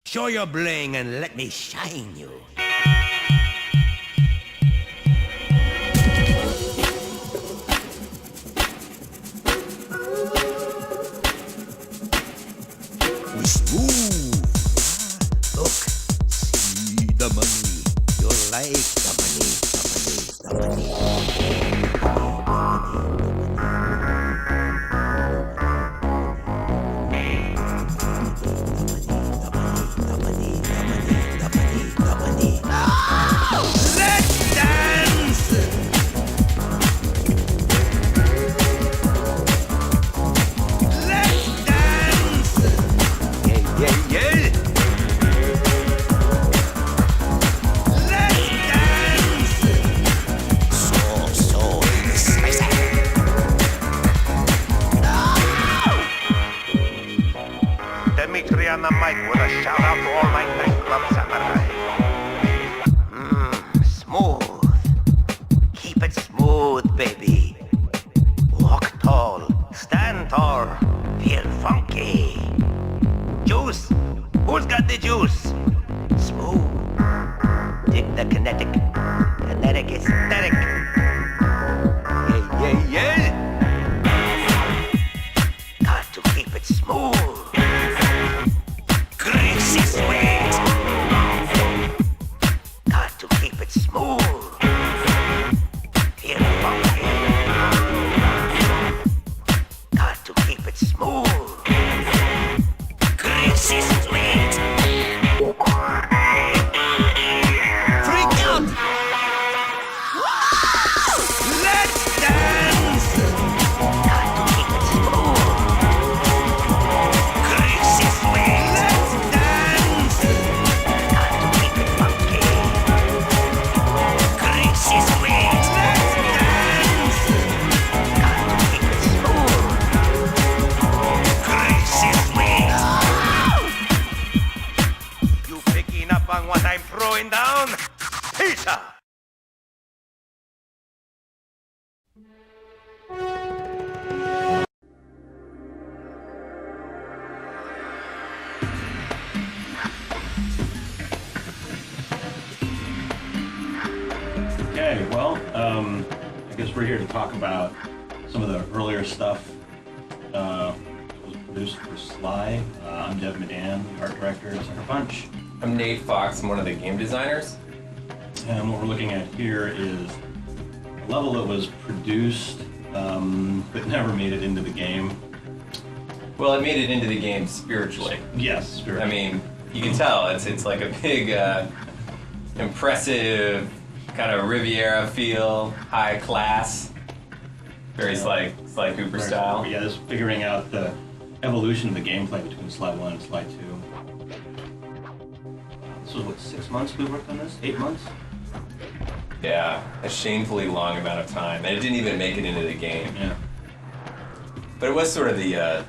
Show your bling and let me shine you. Smooth. Look, see the money. You'll like the money, the money, the money. Let's dance! Let's dance! Yeah, yeah. Let's dance! So spicy. Dimitri on the mic with a shout out to all my nightclub samurai. Smooth. Keep it smooth, baby. Walk tall, stand tall, feel funky. Juice. Who's got the juice? Smooth. Dig the kinetic. Kinetic aesthetic. Yeah, yeah, yeah. Got to keep it smooth. Greasy sweet. Got to keep it smooth. Feel funky. Got to keep it smooth. Greasy sweet. Freak out. Let's dance. Got to keep it smooth. Greasy sweet. Let's dance. Got to keep it funky. Greasy sweet. Let's dance. Got to keep it smooth. Greasy sweet. You picking up on what I'm throwing down? Pizza! Okay, well, I guess we're here to talk about some of the earlier stuff that was produced for Sly. I'm Dev Medan, the art director at Sucker Punch. I'm Nate Fox, I'm one of the game designers. And what we're looking at here is a level that was produced but never made it into the game. Well, it made it into the game spiritually. Yes, spiritually. I mean, you can tell it's like a big, impressive, kind of Riviera feel, high class, very Sly Cooper style. Yeah, this figuring out the evolution of the gameplay between Sly 1 and Sly 2. This was what, 6 months we worked on this? 8 months? Yeah, a shamefully long amount of time, and it didn't even make it into the game. Yeah. But it was sort of the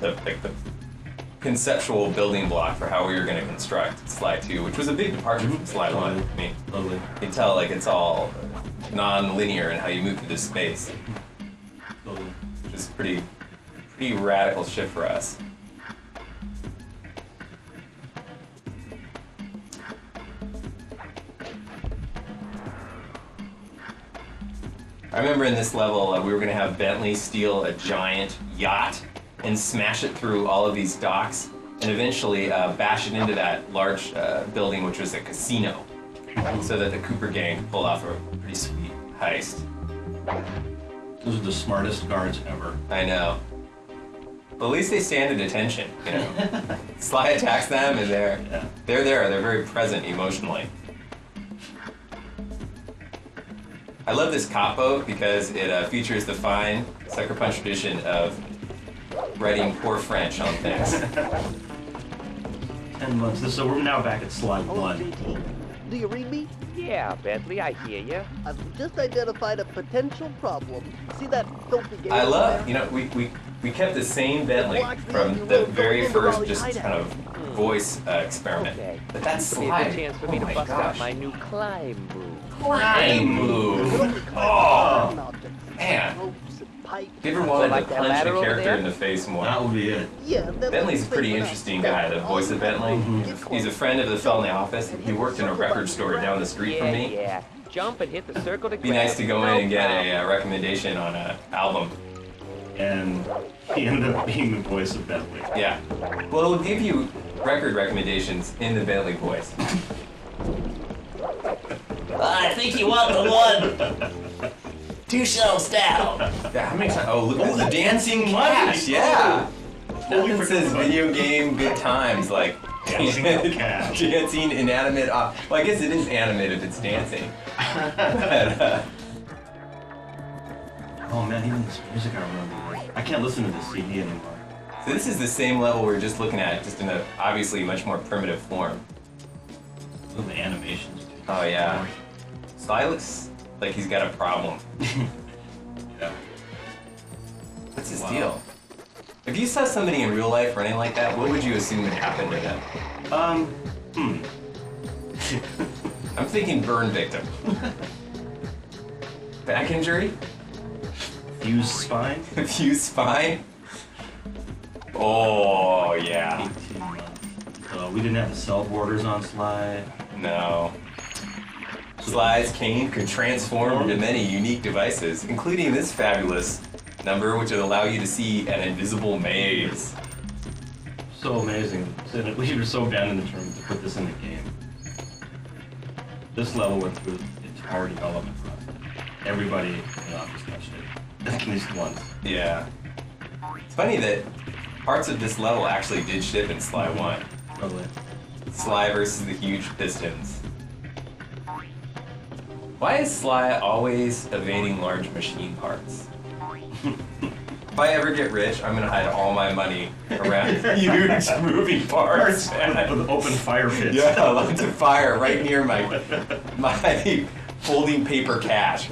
conceptual building block for how we were going to construct Sly 2, which was a big departure from Sly 1. I mean, Totally. you can tell like it's all non-linear in how you move through this space, Totally. which is pretty radical shift for us. I remember in this level we were going to have Bentley steal a giant yacht and smash it through all of these docks and eventually bash it into that large building which was a casino so that the Cooper gang could pull off a pretty sweet heist. Those are the smartest guards ever. I know. But at least they stand at attention, you know. Sly attacks them and they're there, they're very present emotionally. I love this cop boat because it features the fine Sucker Punch tradition of writing poor French on things. 10 months. So we're now back at Sly 1. JT, do you read me? Yeah, Bentley, I hear you. I've just identified a potential problem. See that filthy game? I love, you know, we kept the same Bentley from the very first just kind of voice experiment. Okay. But that's This will be a Sly. good chance for me Oh to my bust out gosh. my new climb move. Climb move. Oh, man. Ropes and pipes. If you ever wanted like to that punch ladder a over character there? in the face more, That would be it. Yeah, that Bentley's a was pretty big interesting enough. guy, the voice of Bentley. He's a friend of the fellow in the office. He worked in a record store down the street from me. Yeah. Jump and hit the circle to Be nice to go in and get a recommendation on an album. And he ended up being the voice of Bentley. Yeah. Well, it'll give you record recommendations in the Bentley voice. I think you want the one. 2 shelves down. Yeah, how many times? Oh, look at the dancing cash. Yeah. Nothing says video game good times like Dancing cash. dancing inanimate. Well, I guess it is animate if it's dancing. But, Oh man, even this music I remember. I can't listen to this CD anymore. so this is the same level we were just looking at, just in a obviously much more primitive form. Look at the animations. Oh yeah. Sly looks like he's got a problem. Yeah. What's his Wow. deal? If you saw somebody in real life running like that, what would you assume would happen to them? I'm thinking burn victim. Back injury? Fused spine. Fused spine? Oh, yeah. 18 months. We didn't have the cell borders on Sly. No. Sly's cane could transform into many unique devices, including this fabulous number, which would allow you to see an invisible maze. So amazing. So we were so abandoned in terms to put this in the game. This level went through the entire development process. Everybody in the office touched it. At least once. Yeah. It's funny that parts of this level actually did ship in Sly 1. Totally. Sly versus the huge pistons. Why is Sly always evading large machine parts? If I ever get rich, I'm gonna hide all my money around huge moving parts. With open fire pits. Yeah, lots of fire right near my folding paper cache.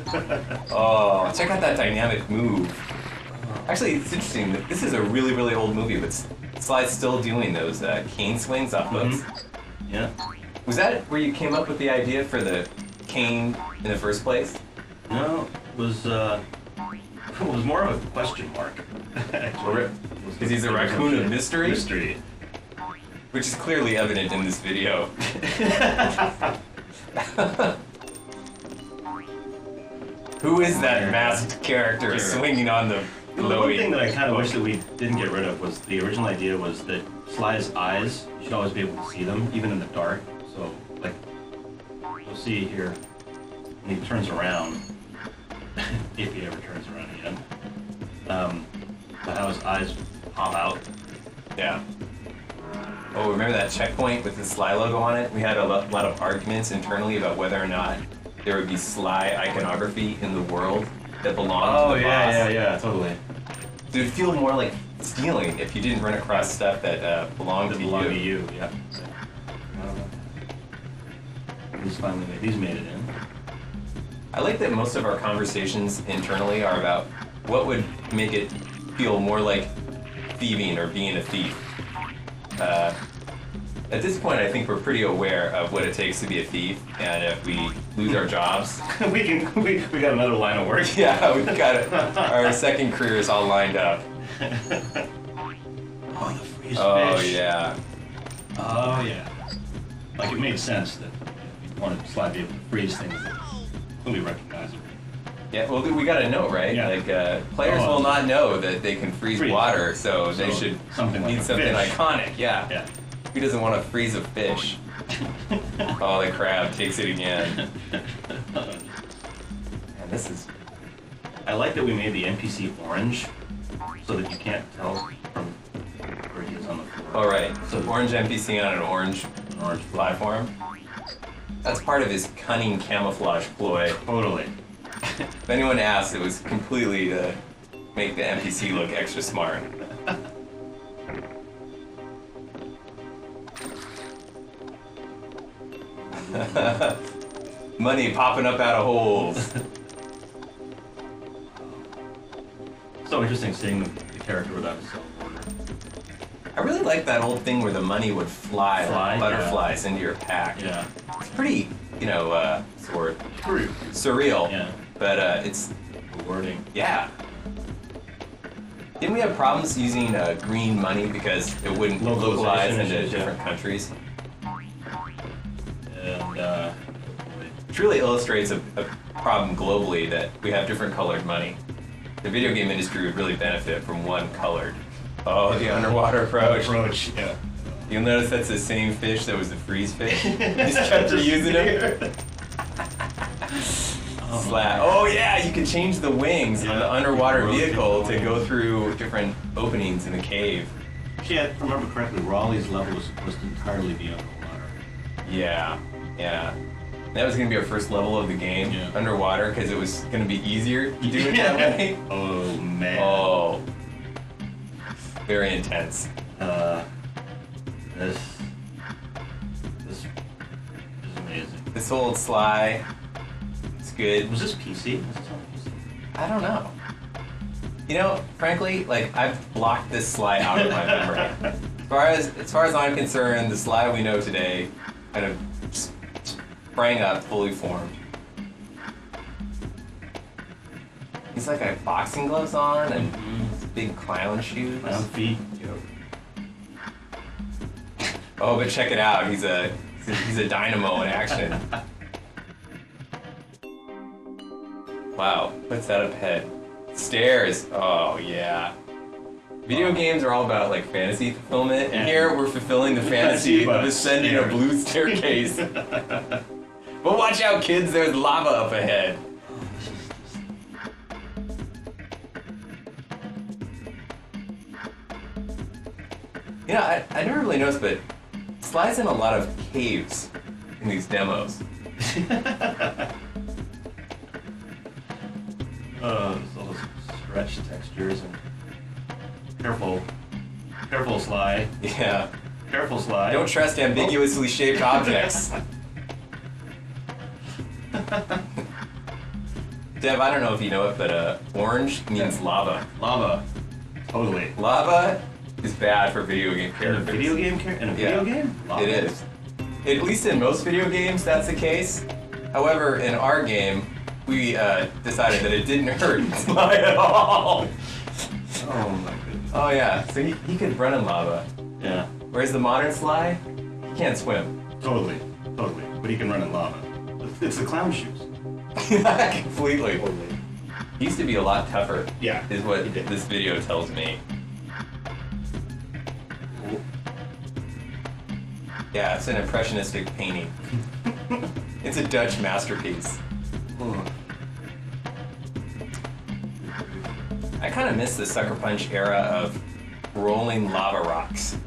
Oh, check out that dynamic move. Actually, it's interesting. This is a really, really old movie, but Sly's still doing those cane swings off books. Yeah. Was that where you came up with the idea for the cane in the first place? No, it was more of a question mark. Actually. Because he's a raccoon of mystery? Mystery. Which is clearly evident in this video. Who is that masked character swinging on the Well, the one thing glowy? that I kind of wish that we didn't get rid of was the original idea was that Sly's eyes, you should always be able to see them, even in the dark. So, like, you'll see here, when he turns around, if he ever turns around again, how his eyes pop out. Yeah. Oh, remember that checkpoint with the Sly logo on it? We had a lot of arguments internally about whether or not there would be Sly iconography in the world that belonged to the boss. yeah, totally. It would feel more like stealing if you didn't run across stuff that belonged to you. Yeah. He's made it in. I like that most of our conversations internally are about what would make it feel more like thieving or being a thief. At this point, I think we're pretty aware of what it takes to be a thief, and if we lose our jobs, we got another line of work. yeah, we've got it. Our second career is all lined up. Oh, the freeze Oh fish. yeah. Oh yeah. Like it made sense that if you wanted Sly to be able to freeze things that will be recognizable. Yeah, well, we gotta know, right? Yeah. Like, players will not know that they can freeze water, so they should something like need a something fish. iconic. Yeah. Yeah. Who doesn't want to freeze a fish? Oh, the crab takes it again. And this is. I like that we made the NPC orange, so that you can't tell from where he is on the floor. All right. So So- orange NPC on an orange Orange platform. That's part of his cunning camouflage ploy. Totally. If anyone asks, it was completely to make the NPC look extra smart. Money popping up out of holes. So interesting seeing the character without a cell border. I really like that old thing where the money would fly like Fly, butterflies into your pack. Yeah. It's pretty, what's the word? Surreal. Yeah. But it's, Rewarding. yeah. Didn't we have problems using green money because it wouldn't localize Localization into issues, yeah. different countries? And Which really illustrates a problem globally that we have different colored money. The video game industry would really benefit from one colored. Oh, the underwater approach. yeah. You'll notice that's the same fish that was the freeze fish. Just kept reusing it. Slap. Oh yeah, you can change the wings on the underwater vehicle to go through different openings in the cave. Actually, if I remember correctly, Raleigh's level was supposed to entirely be underwater. Yeah, yeah. That was gonna be our first level of the game, Yeah. underwater, because it was gonna be easier to do it that way. Oh man. Oh, very intense. This is amazing. This old Sly, it's good. Was this PC? Was this on PC? I don't know. You know, frankly, like I've blocked this Sly out of my memory. As far as I'm concerned, the Sly we know today kind of sprang up fully formed. He's like got boxing gloves on and big clown shoes. Clown feet. Oh, but check it out. He's a dynamo in action. Wow, what's that up ahead? Stairs. Oh yeah. Video games are all about like fantasy fulfillment, and here we're fulfilling the fantasy of ascending a blue staircase. But watch out, kids! There's lava up ahead. You know, I never really noticed, but Sly's in a lot of caves in these demos. There's all those stretch textures and careful Sly. Yeah. Careful Sly. Don't trust ambiguously shaped objects. Dev, I don't know if you know it, but orange means lava. Lava. Totally. Lava is bad for video game In a characters. video game? In a video game? Lava. It is. At least in most video games, that's the case. However, in our game, we decided that it didn't hurt Sly at all. Oh my goodness. Oh yeah, so he could run in lava. Yeah. Whereas the modern Sly, he can't swim. Totally. But he can run in lava. It's the clown shoes. Completely. Totally. He used to be a lot tougher. Yeah, Is what he did. this video tells me. Yeah, it's an impressionistic painting. It's a Dutch masterpiece. I kind of miss the Sucker Punch era of rolling lava rocks.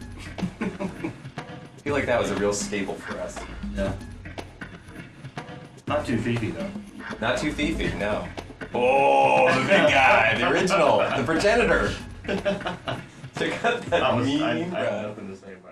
I feel like that was a real staple for us. Yeah. Not too fifi though. Not too thiefy, no. Oh, the big guy, the original, the progenitor. Check out that I mean have bro. nothing to say about it.